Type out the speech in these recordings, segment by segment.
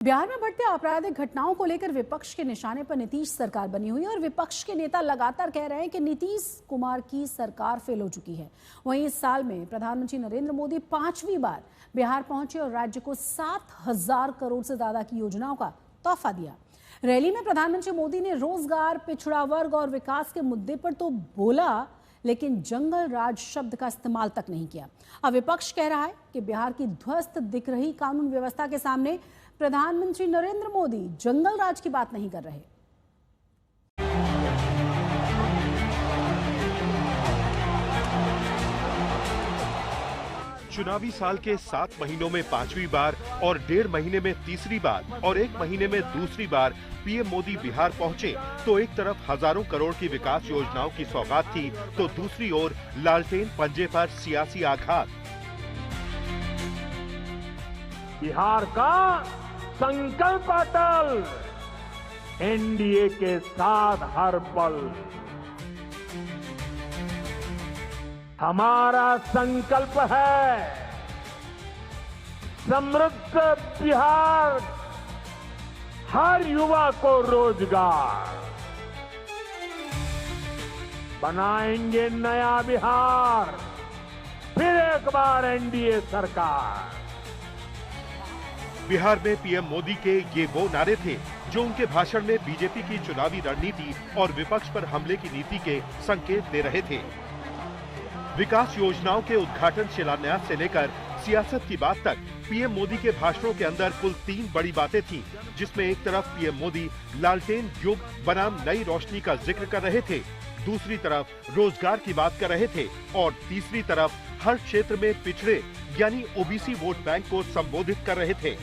बिहार में बढ़ते आपराधिक घटनाओं को लेकर विपक्ष के निशाने पर नीतीश सरकार बनी हुई है और विपक्ष के नेता लगातार कह रहे हैं कि नीतीश कुमार की सरकार फेल हो चुकी है। वहीं इस साल में प्रधानमंत्री नरेंद्र मोदी 5वीं बार बिहार पहुंचे और राज्य को 7,000 करोड़ से ज्यादा की योजनाओं का तोहफा दिया। रैली में प्रधानमंत्री मोदी ने रोजगार, पिछड़ा वर्ग और विकास के मुद्दे पर तो बोला, लेकिन जंगल राज शब्द का इस्तेमाल तक नहीं किया। अब विपक्ष कह रहा है कि बिहार की ध्वस्त दिख रही कानून व्यवस्था के सामने प्रधानमंत्री नरेंद्र मोदी जंगल राज की बात नहीं कर रहे। चुनावी साल के 7 महीनों में 5वीं बार और 1.5 महीने में तीसरी बार और 1 महीने में दूसरी बार पीएम मोदी बिहार पहुंचे तो एक तरफ हजारों करोड़ की विकास योजनाओं की सौगात थी, तो दूसरी ओर लालटेन पंजे पर सियासी आघात। बिहार का संकल्प अटल, एनडीए के साथ हर पल। हमारा संकल्प है समृद्ध बिहार, हर युवा को रोजगार। बनाएंगे नया बिहार, फिर एक बार एनडीए सरकार। बिहार में पीएम मोदी के ये वो नारे थे जो उनके भाषण में बीजेपी की चुनावी रणनीति और विपक्ष पर हमले की नीति के संकेत दे रहे थे। विकास योजनाओं के उद्घाटन, शिलान्यास से लेकर सियासत की बात तक पीएम मोदी के भाषणों के अंदर कुल 3 बड़ी बातें थीं, जिसमें एक तरफ पीएम मोदी लालटेन युग बनाम नई रोशनी का जिक्र कर रहे थे, दूसरी तरफ रोजगार की बात कर रहे थे और तीसरी तरफ हर क्षेत्र में पिछड़े यानी ओबीसी वोट बैंक को संबोधित कर रहे थे।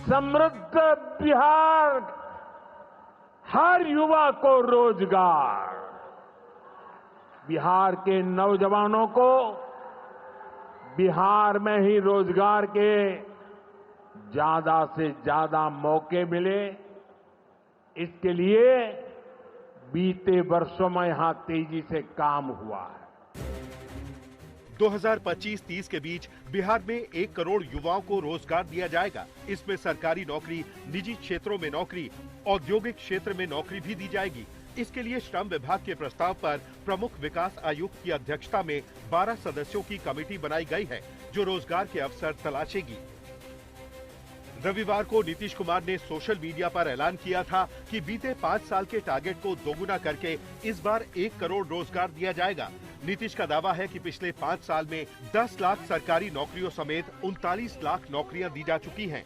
समृद्ध बिहार, हर युवा को रोजगार। बिहार के नौजवानों को बिहार में ही रोजगार के ज्यादा से ज्यादा मौके मिले, इसके लिए बीते वर्षों में यहां तेजी से काम हुआ है। 2025-30 के बीच बिहार में 1 करोड़ युवाओं को रोजगार दिया जाएगा। इसमें सरकारी नौकरी, निजी क्षेत्रों में नौकरी, औद्योगिक क्षेत्र में नौकरी भी दी जाएगी। इसके लिए श्रम विभाग के प्रस्ताव पर प्रमुख विकास आयुक्त की अध्यक्षता में 12 सदस्यों की कमेटी बनाई गई है, जो रोजगार के अवसर तलाशेगी। रविवार को नीतीश कुमार ने सोशल मीडिया पर ऐलान किया था कि बीते 5 साल के टारगेट को दोगुना करके इस बार 1 करोड़ रोजगार दिया जाएगा। नीतीश का दावा है कि पिछले 5 साल में 10 लाख सरकारी नौकरियों समेत 39 लाख नौकरियां दी जा चुकी हैं।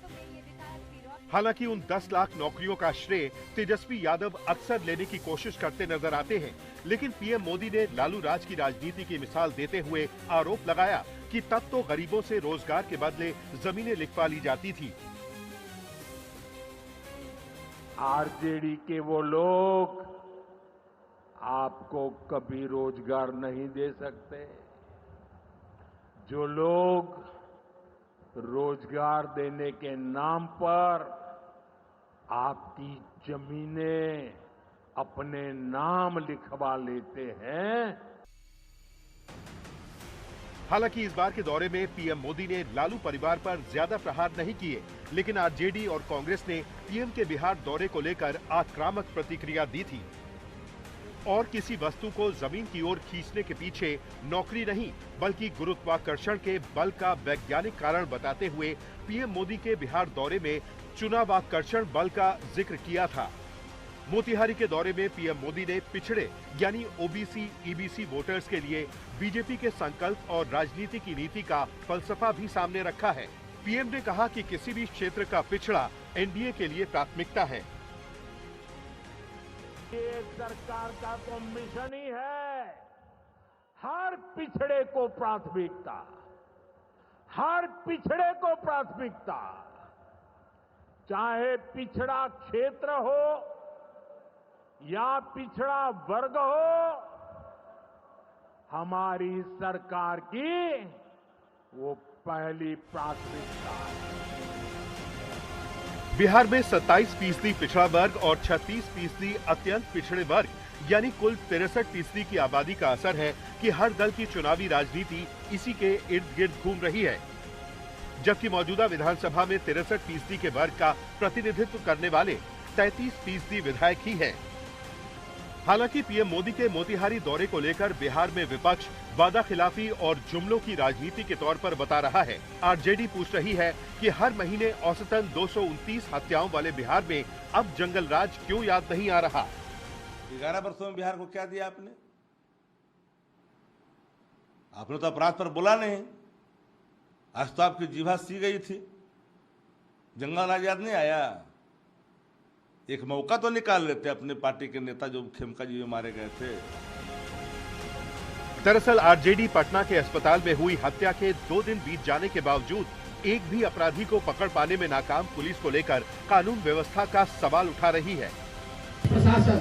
हालांकि उन 10 लाख नौकरियों का श्रेय तेजस्वी यादव अक्सर लेने की कोशिश करते नजर आते हैं, लेकिन पीएम मोदी ने लालू राज की राजनीति की मिसाल देते हुए आरोप लगाया कि तब तो गरीबों से रोजगार के बदले जमीनें लिखवा ली जाती थी। आरजेडी के वो लोग आपको कभी रोजगार नहीं दे सकते। जो लोग रोजगार देने के नाम पर आपकी जमीनें अपने नाम लिखवा लेते हैं। हालांकि इस बार के दौरे में पीएम मोदी ने लालू परिवार पर ज्यादा प्रहार नहीं किए, लेकिन आरजेडी और कांग्रेस ने पीएम के बिहार दौरे को लेकर आक्रामक प्रतिक्रिया दी थी और किसी वस्तु को जमीन की ओर खींचने के पीछे नौकरी नहीं बल्कि गुरुत्वाकर्षण के बल का वैज्ञानिक कारण बताते हुए पीएम मोदी के बिहार दौरे में चुनावाकर्षण बल का जिक्र किया था। मोतिहारी के दौरे में पीएम मोदी ने पिछड़े यानी ओबीसी, ईबीसी वोटर्स के लिए बीजेपी के संकल्प और राजनीति की नीति का फलसफा भी सामने रखा है। पीएम ने कहा कि किसी भी क्षेत्र का पिछड़ा एनडीए के लिए प्राथमिकता है। ये सरकार का तो मिशन ही है हर पिछड़े को प्राथमिकता, हर पिछड़े को प्राथमिकता। चाहे पिछड़ा क्षेत्र हो या पिछड़ा वर्ग हो, हमारी सरकार की वो पहली प्राथमिकता है। बिहार में 27% पिछड़ा वर्ग और 36% अत्यंत पिछड़े वर्ग यानी कुल 63% की आबादी का असर है कि हर दल की चुनावी राजनीति इसी के इर्द गिर्द घूम रही है। जबकि मौजूदा विधानसभा में 63% के वर्ग का प्रतिनिधित्व करने वाले 33% विधायक ही हैं। हालांकि पीएम मोदी के मोतिहारी दौरे को लेकर बिहार में विपक्ष वादा खिलाफी और जुमलों की राजनीति के तौर पर बता रहा है। आरजेडी पूछ रही है कि हर महीने औसतन 229 हत्याओं वाले बिहार में अब जंगल राज क्यों याद नहीं आ रहा। 11 वर्षों में बिहार को क्या दिया आपने? आपने तो अपराध पर बोला नहीं। आज तो आपकी जीभा सी गई थी, जंगल राज याद नहीं आया। एक मौका तो निकाल लेते अपने पार्टी के नेता जो खेमका जी में मारे गए थे। दरअसल आरजेडी पटना के अस्पताल में हुई हत्या के 2 दिन बीत जाने के बावजूद एक भी अपराधी को पकड़ पाने में नाकाम पुलिस को लेकर कानून व्यवस्था का सवाल उठा रही है। प्रशासन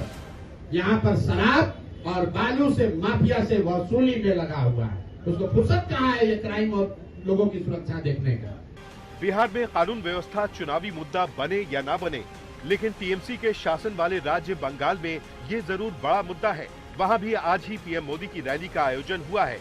यहाँ पर शराब और बालू से माफिया से वसूली में लगा हुआ है, उसको फुर्सत कहाँ है ये क्राइम और लोगों की सुरक्षा देखने का। बिहार में कानून व्यवस्था चुनावी मुद्दा बने या ना बने, लेकिन टीएमसी के शासन वाले राज्य बंगाल में ये जरूर बड़ा मुद्दा है। वहां भी आज ही पीएम मोदी की रैली का आयोजन हुआ है।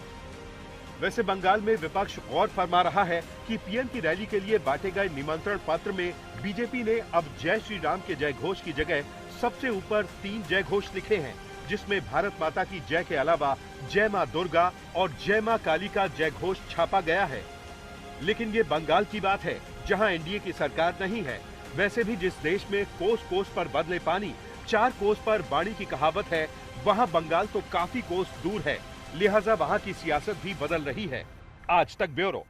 वैसे बंगाल में विपक्ष गौर फरमा रहा है कि पीएम की रैली के लिए बांटे गए निमंत्रण पत्र में बीजेपी ने अब जय श्री राम के जय घोष की जगह सबसे ऊपर 3 जय घोष लिखे हैं, जिसमें भारत माता की जय के अलावा जय मां दुर्गा और जय मां काली का जय घोष छापा गया है। लेकिन ये बंगाल की बात है, जहां एनडीए की सरकार नहीं है। वैसे भी जिस देश में कोस कोस पर बदले पानी, 4 कोस पर बाणी की कहावत है, वहां बंगाल तो काफी कोस दूर है, लिहाजा वहां की सियासत भी बदल रही है। आज तक ब्यूरो।